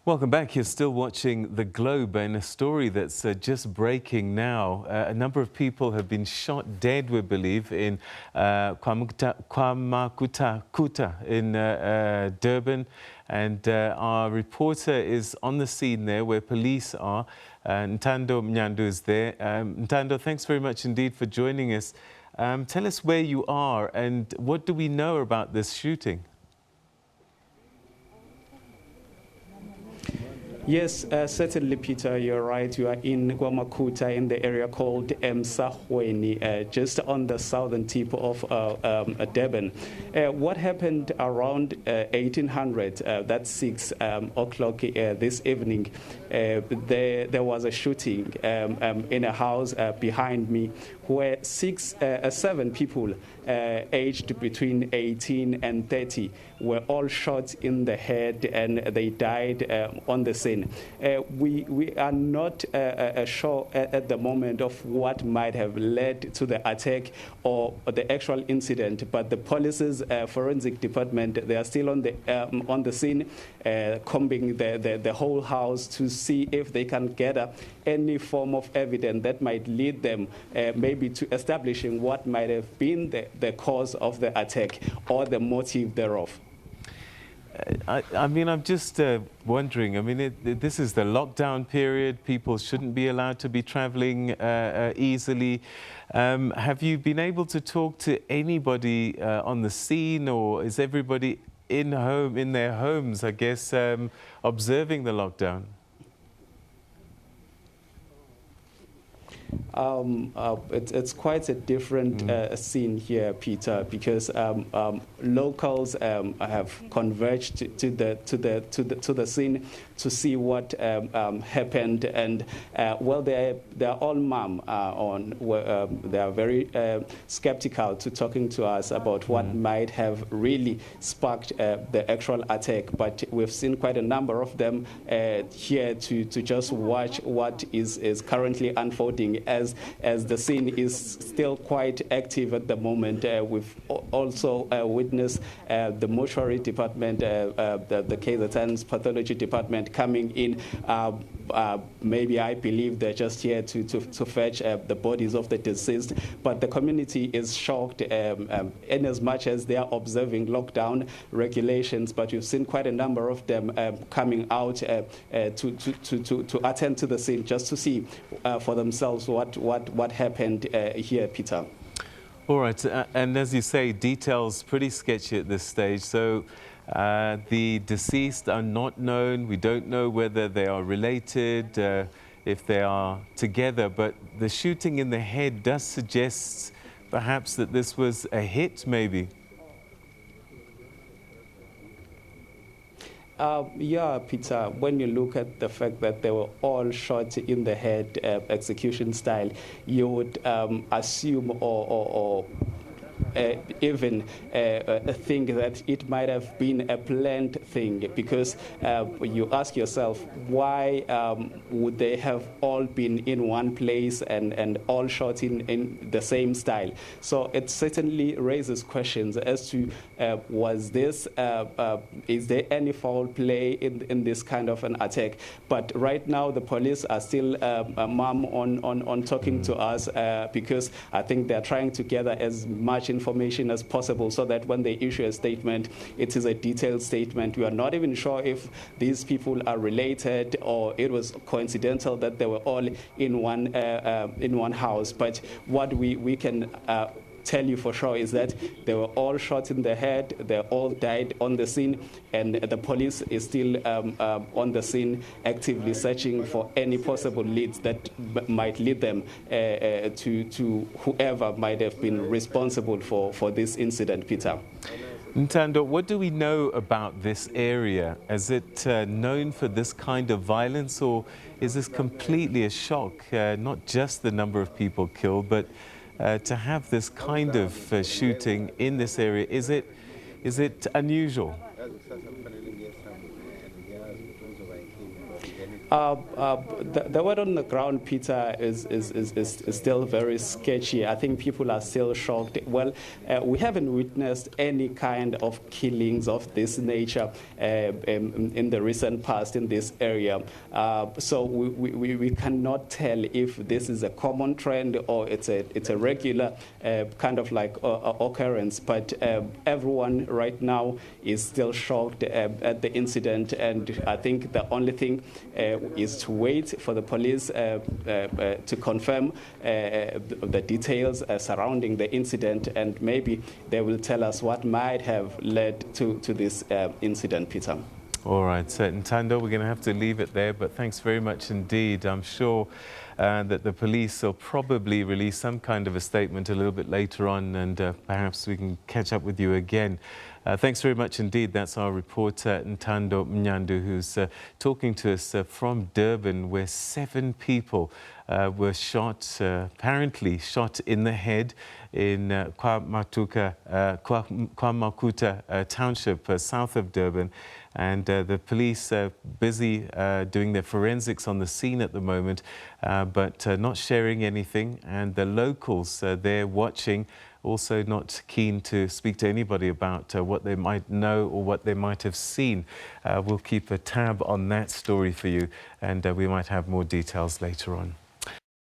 Welcome back. You're still watching The Globe, and a story that's just breaking now. A number of people have been shot dead, we believe, in KwaMakhutha in Durban. And our reporter is on the scene there where police are. Ntando Mnyandu is there. Ntando, thanks very much indeed for joining us. Tell us where you are and what do we know about this shooting? Yes, certainly, Peter, you're right. You are in KwaMakhutha in the area called Msahweni, just on the southern tip of Durban. What happened around 1800, that's 6 o'clock this evening, there was a shooting in a house behind me where 7 people aged between 18 and 30 were all shot in the head and they died on the scene. We are not sure at the moment of what might have led to the attack or the actual incident, but the police's forensic department, they are still on the scene, combing the whole house to see if they can gather any form of evidence that might lead them maybe to establishing what might have been the cause of the attack or the motive thereof. I mean, I'm just wondering, I mean, this is the lockdown period. People shouldn't be allowed to be traveling easily. Have you been able to talk to anybody on the scene, or is everybody in their homes, I guess, observing the lockdown? It's quite a different scene here, Peter, because locals have converged to the scene to see what happened, and well, they're all mum they are very skeptical to talking to us about what might have really sparked the actual attack. But we've seen quite a number of them here to just watch what is currently unfolding, as the scene is still quite active at the moment. We've also witnessed the mortuary department, the KZN's pathology department coming in. Maybe I believe they're just here to fetch the bodies of the deceased, but the community is shocked in as much as they are observing lockdown regulations. But you've seen quite a number of them coming out to attend to the scene, just to see for themselves what happened here, Peter. All right, and as you say, details pretty sketchy at this stage. So the deceased are not known. We don't know whether they are related, if they are together, but the shooting in the head does suggest perhaps that this was a hit, maybe. Yeah, Peter, when you look at the fact that they were all shot in the head, execution style, you would assume or even think that it might have been a planned thing, because you ask yourself, why would they have all been in one place and all shot in the same style? So it certainly raises questions as to was this, is there any foul play in this kind of an attack? But right now the police are still mum on talking to us, because I think they're trying to gather as much information as possible so that when they issue a statement, it is a detailed statement. We are not even sure if these people are related or it was coincidental that they were all in one house. But what we can tell you for sure is that they were all shot in the head, they all died on the scene, and the police is still on the scene actively searching for any possible leads that might lead them to whoever might have been responsible for this incident, Peter. Ntando, what do we know about this area? Is it known for this kind of violence, or is this completely a shock? Not just the number of people killed, but to have this kind of shooting in this area, is it unusual? The word on the ground, Peter, is still very sketchy. I think people are still shocked. Well, we haven't witnessed any kind of killings of this nature in the recent past in this area. So we cannot tell if this is a common trend or it's a regular kind of like occurrence. But everyone right now is still shocked at the incident, and I think the only thing is to wait for the police to confirm the details surrounding the incident, and maybe they will tell us what might have led to this incident, Peter. All right, Ntando, we're going to have to leave it there, but thanks very much indeed. I'm sure that the police will probably release some kind of a statement a little bit later on, and perhaps we can catch up with you again. Thanks very much indeed. That's our reporter, Ntando Mnyandu, who's talking to us from Durban, where 7 people were shot, apparently shot in the head in KwaMakhutha township, south of Durban. And the police are busy doing their forensics on the scene at the moment, but not sharing anything. And the locals, they're watching, also not keen to speak to anybody about what they might know or what they might have seen. We'll keep a tab on that story for you, and we might have more details later on.